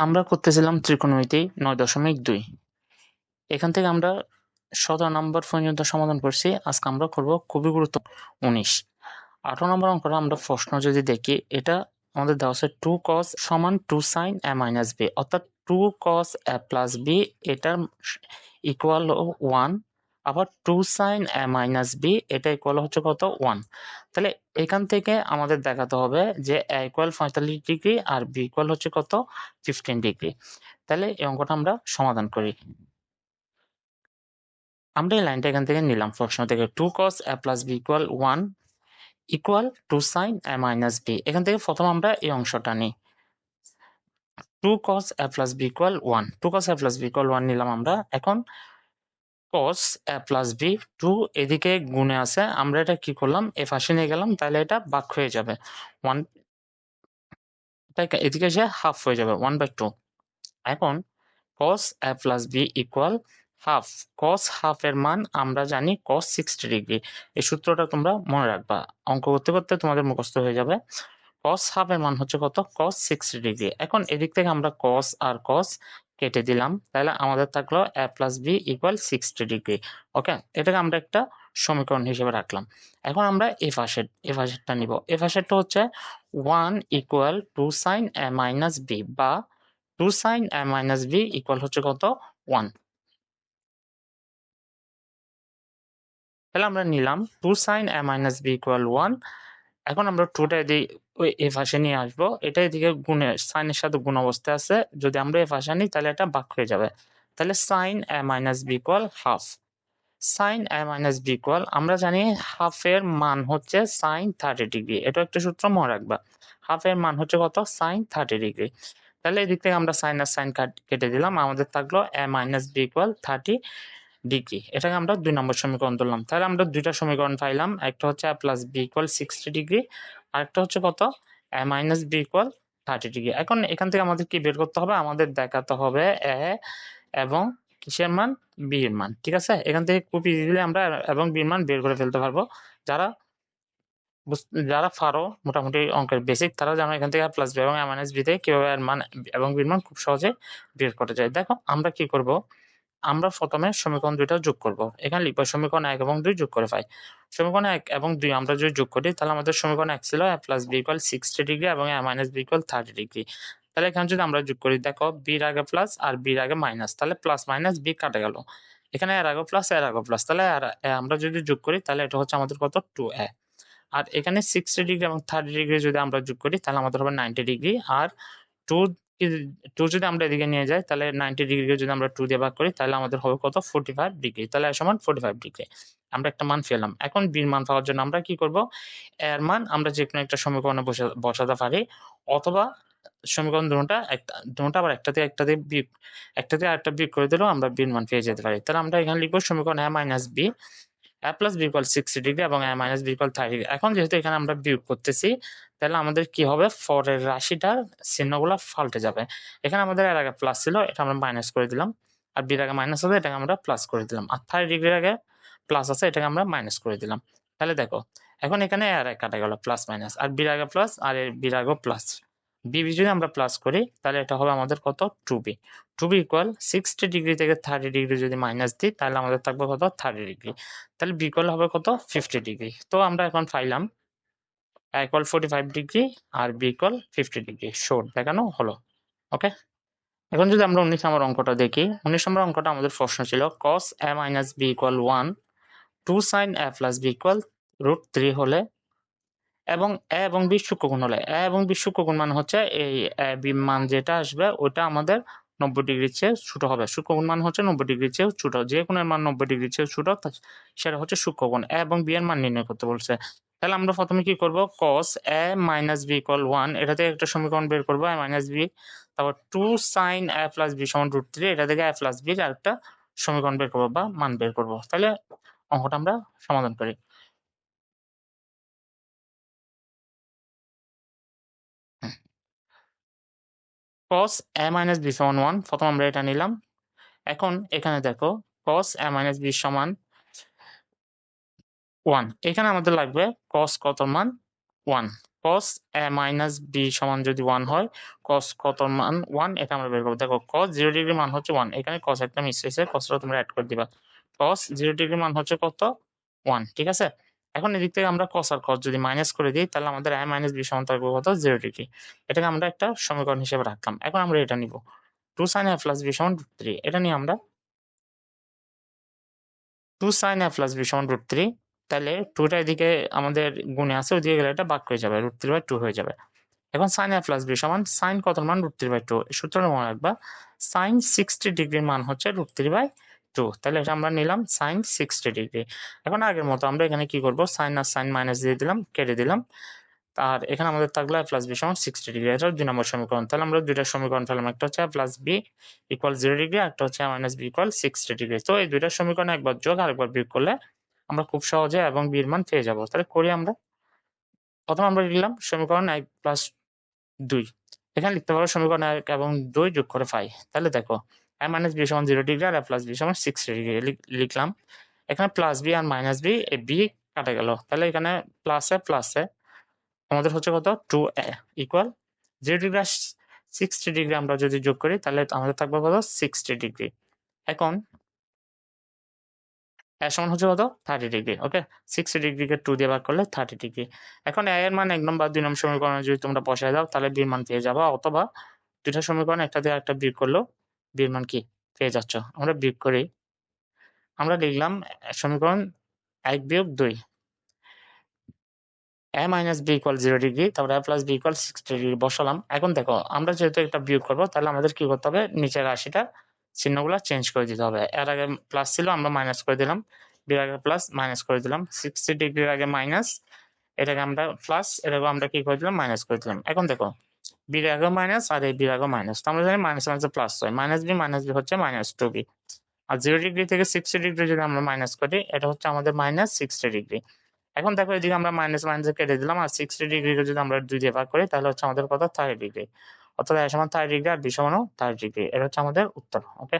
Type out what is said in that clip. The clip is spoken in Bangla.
আমরা করতেছিলাম ত্রিকোণমিতি 9.2। এখান থেকে আমরা 17 নম্বর পর্যন্ত সমাধান করছি। আজকে আমরা করব খুবই গুরুত্বপূর্ণ 19। 18 নম্বর অঙ্কটা আমরা প্রশ্ন যদি দেখি, এটা আমাদের দেওয়া আছে 2 cos সমান 2 sin a minus b, অর্থাৎ 2 cos a plus b এটার ইকুয়াল 1, আবার 2 sin a minus b এটা ইকুয়াল হচ্ছে কত 1। তাহলে এখান থেকে আমাদের দেখাতে হবে যে a ইকুয়াল 45 ডিগ্রি আর b ইকুয়াল হচ্ছে কত 15 ডিগ্রি। তাহলে এই অঙ্কটা আমরা সমাধান করি। আমরা এই লাইনটা এখান থেকে নিলাম প্রশ্ন থেকে, 2 cos a plus b equal 1 equal 2 sin a minus b। এখান থেকে প্রথম আমরা এই অংশটা নিই, 2 cos a plus b equal 1, 2 cos a plus b equal 1 নিলাম আমরা। এখন cos a plus b 2 এদিকে গুণে আছে, আমরা এটা কি করলাম এ পাশে নিয়ে গেলাম, তাহলে এটা ভাগ হয়ে যাবে 1, এদিকে এসে হাফ হয়ে যাবে 1/2। এখন cos a plus b equal half, cos half এর মান আমরা জানি cos 60 ডিগ্রি। এই সূত্রটা তোমরা মনে রাখবা, অঙ্ক করতে করতে তোমাদের মুখস্থ হয়ে যাবে। cos হাফ এর মান হচ্ছে কত cos 60 ডিগ্রি। এখন এদিক থেকে আমরা cos আর cos কেটে দিলাম, তাহলে আমাদের থাকলো a plus b equal 60 degree. Okay, এটাকে আমরা একটা সমীকরণ হিসেবে রাখলাম। এখন আমরা এই পাশেরটা নিব। এই পাশেরটা হচ্ছে 1 equal 2 sin a minus b, বা 2 sin a minus b equal হচ্ছে কত 1। তাহলে আমরা নিলাম 2 sin a minus b equal 1। এখন আমরা 2টা ওই এই পাশে নিয়ে আসবো, এটা এদিকে গুণের সাইনের সাথে গুণ অবস্থায় আছে, যদি আমরা এই পাশে আনি তাহলে এটা ভাগ হয়ে যাবে। তাহলে sin a minus b equal half. sin a minus b equal আমরা জানি হাফের মান হচ্ছে sin 30 ডিগ্রি, এটা একটা সূত্র মনে রাখবা। হাফের মান হচ্ছে কত sin 30 ডিগ্রি। তাহলে এদিক থেকে আমরা sin আর sin কেটে দিলাম, আমাদের থাকলো a minus b equal 30 degree. এটাকে আমরা 2 নম্বর সমীকরণ ধরলাম। তাহলে আমরা দুইটা সমীকরণ পাইলাম, একটা হচ্ছে a plus b equal 60 degree, আর একটা হচ্ছে কত a minus b equal 30 degree. এখন এখান থেকে আমাদের কি বের করতে হবে, আমাদের দেখাতে হবে a এবং কিসের মান b এর মান। ঠিক আছে, এখান থেকে খুব ইজিলি আমরা এবং b এর মান বের করে ফেলতে পারবো। যারা যারা পারো মোটামুটি অঙ্কের বেসিক, তারা জানো এখান থেকে প্লাস বি এবং a minus b থেকে কিভাবে এর মান এবং b এর মান খুব সহজে বের করা যায়। দেখো আমরা কি করব, আমরা প্রথমে সমীকরণ দুইটা যোগ করব। এখানে লিখবো সমীকরণ 1 এবং 2 যোগ করে পাই। সমীকরণ 1 এবং 2 আমরা যদি যোগ করি, তাহলে আমাদের সমীকরণ 1 ছিল a plus b equal 60 degree এবং a minus b equal 30 degree. তাহলে এখানে যদি আমরা যোগ করি, দেখো b এর আগে প্লাস আর b এর আগে মাইনাস, তাহলে প্লাস মাইনাস b কাটে গেল। এখানে এর আগে প্লাস এর আগে প্লাস, তাহলে আমরা যদি যোগ করি তাহলে এটা হচ্ছে আমাদের কত 2a। আর এখানে 60 ডিগ্রি এবং 30 ডিগ্রি যদি আমরা যোগ করি তাহলে আমাদের হবে 90 ডিগ্রি। আর 2 যদি আমরা এদিকে নিয়ে যাই, তাহলে 90 ডিগ্রিকে যদি আমরা 2 দিয়ে ভাগ করি তাহলে আমাদের হবে কত 45 ডিগ্রি। তাহলে সমান 45 ডিগ্রি আমরা একটা মান পেলাম। এখন b এর মান পাওয়ার জন্য আমরা কি করব, এর মান আমরা যে কোনো একটা সমীকরণে বসাতে পারি, অথবা সমীকরণ দুটোটা আবার একটা দিয়ে আরেকটা বিয়োগ করে দিলেও আমরা b এর মান পেয়ে যেতে পারি। তাহলে আমরা এখানে লিখবো সমীকরণ a minus b, a plus b equal 60 degree এবং a minus b equal 30 degree. এখন যেহেতু এখানে আমরা বিয়োগ করতেছি, তাহলে আমাদের কি হবে, পরের রাশিটার চিহ্নগুলো পাল্টে যাবে। এখানে আমাদের এর আগে প্লাস ছিল, এটা আমরা মাইনাস করে দিলাম, আর b এর আগে মাইনাস আছে, এটাকে আমরা প্লাস করে দিলাম, আর 30 ডিগ্রির আগে প্লাস আছে, এটাকে আমরা মাইনাস করে দিলাম। তাহলে দেখো এখন এখানে এর আগে কাটা গেল প্লাস মাইনাস, আর b এর আগে প্লাস আর b এর আগেও প্লাস, যদি আমরা প্লাস করি তাহলে এটা হবে আমাদের কত 2b। 2b ইকুয়াল 60 ডিগ্রি থেকে 30 ডিগ্রি যদি মাইনাস দিই তাহলে আমাদের থাকবে কত 30 ডিগ্রি। তাহলে b ইকুয়াল হবে কত 50 ডিগ্রি। তো আমরা এখন পাইলাম a ইকুয়াল 45 ডিগ্রি আর b ইকুয়াল 50 ডিগ্রি, শর্ট দেখানো হলো। ওকে, এখন যদি আমরা 19 নম্বর অঙ্কটা দেখি, 19 নম্বর অঙ্কটা আমাদের প্রশ্ন ছিল cos a minus b equal 1, 2 sin a plus b equal √3 হলে এবং a এবং b সূক্ষ্মকোণ হলে। a এবং b সূক্ষ্মকোণ মানে হচ্ছে এই a b মান যেটা আসবে ওটা আমাদের 90 ডিগ্রির চেয়ে ছোট হবে। সূক্ষ্মকোণ মান হচ্ছে 90 ডিগ্রির চেয়ে ছোট, যে কোণের মান 90 ডিগ্রির চেয়ে ছোট সেটা হচ্ছে সূক্ষ্মকোণ। a এবং b এর মান নির্ণয় করতে বলছে। তাহলে আমরা প্রথমে কি করব, cos a minus b equal 1 এটা থেকে একটা সমীকরণ বের করব a minus b, তারপর 2 sin a plus b সমান √3, এটা থেকে a plus b এর আরেকটা সমীকরণ বের করব বা মান বের করব। তাহলে অঙ্কটা আমরা সমাধান করি। cos a minus b সমান 1, প্রথম আমরা এটা নিলাম। এখন এখানে দেখো cos a minus b সমান 1, এখানে আমাদের লাগবে cos কত মান 1, cos a মাইনাস b সমান যদি 1 হয়, cos কত মান 1 এটা আমরা বের করব। দেখো cos 0 ডিগ্রি মান হচ্ছে 1, এখানে cos একটা মিস হয়েছে, cosটা তোমরা অ্যাড করে দিবা। cos 0 ডিগ্রি মান হচ্ছে কত? 1, ঠিক আছে? এখন এদিক থেকে আমরা cos আর cos যদি মাইনাস করে দিই, তাহলে আমাদের a মাইনাস b সমান থাকবে কত? 0 ডিগ্রি। এটাকে আমরা একটা সমীকরণ হিসেবে রাখলাম। এখন আমরা এটা নিব 2 sin a plus b সমান √3, এটা নিয়ে আমরা 2 sin a plus b সমান √3, তাহলে 2টা এদিকে আমাদের গুণে আছে, ওইদিকে গেলে এটা ভাগ হয়ে যাবে, √3/2 হয়ে যাবে। এখন sin a plus b সমান sin কত মান? √3/2। সূত্রটা মনে রাখবা, sin 60 ডিগ্রির মান হচ্ছে √3/2, তাহলে এটা আমরা নিলাম sin 60 ডিগ্রি। এখন আগের মতো আমরা এখানে কি করব, sin আর sin মাইনাস দিয়ে দিলাম, কেটে দিলাম। আর এখানে আমাদের থাকলো a plus b সমান 60 ডিগ্রি, এটা 2 নম্বর সমীকরণ। তাহলে আমরা দুইটা সমীকরণ পেলাম, একটা হচ্ছে a plus b equal 0 degree, একটা হচ্ছে a minus b equal 60 degree. তো এই দুইটা সমীকরণ একবার যোগ আর একবার বিয়োগ করলে আমরা খুব সহজে এবং b এর মান পেয়ে যাব। তাহলে করি আমরা। প্রথমে আমরা লিখলাম সমীকরণ 1 plus 2, এখানে লিখতে পারো সমীকরণ 1 এবং 2 যোগ করে পাই। তাহলে দেখো a minus b সমান 0 ডিগ্রি আর a plus b সমান 60 ডিগ্রি লিখলাম। এখানে প্লাস b আর মাইনাস b, এই b কাটা গেল, তাহলে এখানে প্লাসে আমাদের হচ্ছে কত? 2a ইকুয়াল 0 ডিগ্রি আর 60 ডিগ্রি আমরা যদি যোগ করি, তাহলে আমাদের থাকবে কত? 60 ডিগ্রি। এখন a সমান হচ্ছে কত? 30 ডিগ্রি। ওকে, 60 ডিগ্রিকে 2 দিয়ে ভাগ করলে 30 ডিগ্রি। এখন a এর মান 1 নম্বর 2 নম্বর সমীকরণে যদি তোমরা বসায় দাও, তাহলে b এর মান পেয়ে যাবা, অথবা দুইটা সমীকরণ একটা দিয়ে একটা বিয়োগ করলেও b এর মান কি পেয়ে যাচ্ছ। আমরা বিয়োগ করি, আমরা লিখলাম সমীকরণ 1 বিয়োগ 2, a minus b equal 0 degree, তারপর a plus b equal 60 degree বসালাম। এখন দেখো আমরা যেহেতু একটা বিয়োগ করবো, তাহলে আমাদের কি করতে হবে? নিচের রাশিটা চিহ্নগুলো চেঞ্জ করে দিতে হবে। এর আগে প্লাস ছিল, আমরা মাইনাস করে দিলাম, b এর আগে প্লাস মাইনাস করে দিলাম, 60 ডিগ্রির আগে মাইনাস, এটাকে আমরা প্লাস, এটাকে আমরা কি করে দিলাম? মাইনাস করে দিলাম। এখন দেখো b এর আগে মাইনাস আর এই b এর আগে মাইনাস, তো আমরা জানি মাইনাস মাইনাস প্লাস হয়, মাইনাস b হচ্ছে মাইনাস 2b। আর 0 ডিগ্রি থেকে 60 ডিগ্রি যদি আমরা মাইনাস করি, এটা হচ্ছে আমাদের মাইনাস 60 ডিগ্রি। এখন দেখো এদিকে আমরা মাইনাস মাইনাস কেটে দিলাম, আর 60 ডিগ্রিকে যদি আমরা 2 দিয়ে ভাগ করি, তাহলে হচ্ছে আমাদের কত? 30 ডিগ্রি। অর্থাৎ a সমান 30 ডিগ্রি আর b সমানও 30 ডিগ্রি। এটা হচ্ছে আমাদের উত্তর। ওকে।